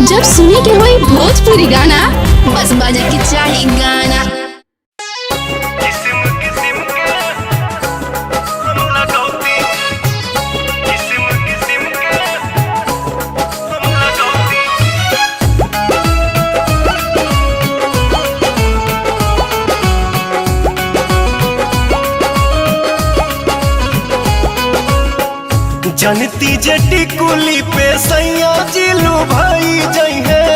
जब सुने के होई भोजपुरी गाना बस बजे के चाही गाना। जनती जटी कुली पे सैया जिलू भाई जई है।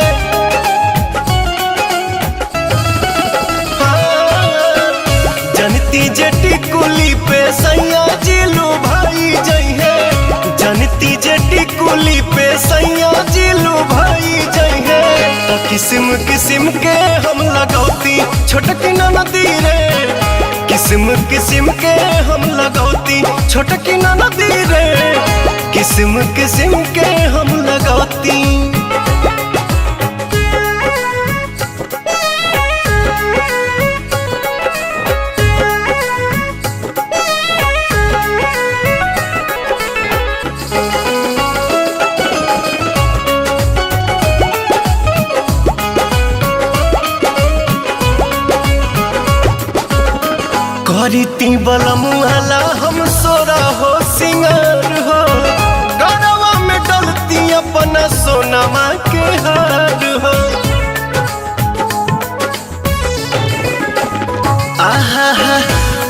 जनती जटी कुली पे सैया जिलू भाई जई है। जनती जटी कुली पे सैया जिलू भाई जई है। तो किस्म किस्म के हम लगौती छोटकी नदी रे। किस्म किस्म के हम लगौती छोटकी नदी रे। किस्म किस्म के हम लगौती। करीती बलमुआला हम सोरा हो सिंगार हो। गरवा में डलती अपना सोनमा के हार हो। आहा हा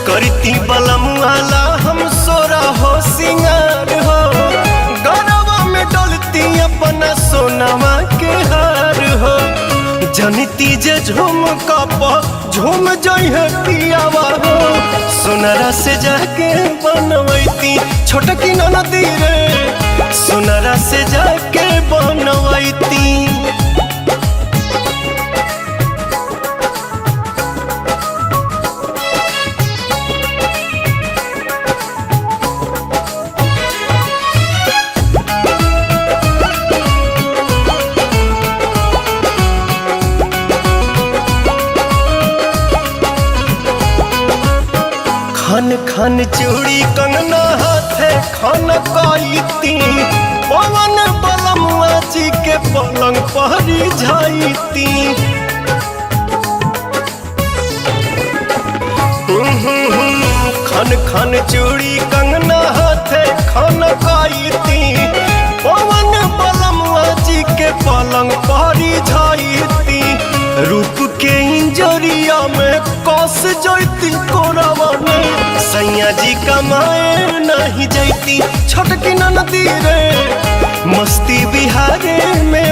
करीती बलमुआला हम सोरा हो सिंगार हो। गरवा में डलती अपना सोनमा के हार हो। जनती जे झूम कप झूम जई है पियावा हो। सोनरा से जाके बनवैती छोटकी नदी रे। सोनरा से जाके बनवैती। खन खन चूड़ी कंगना हाथे खन कईती। पवन बलमुआ जी के पलंग पहरी जाईती। खन खन चूड़ी कंगना हाथे खन कईती। पवन बलमुआ जी के पलंग पहरी जाईती। रूप के इंजरिया में कस जैती कोरावा में। सैया जी कमाए नहीं जैती छोटकी नदी रे। मस्ती बिहारे में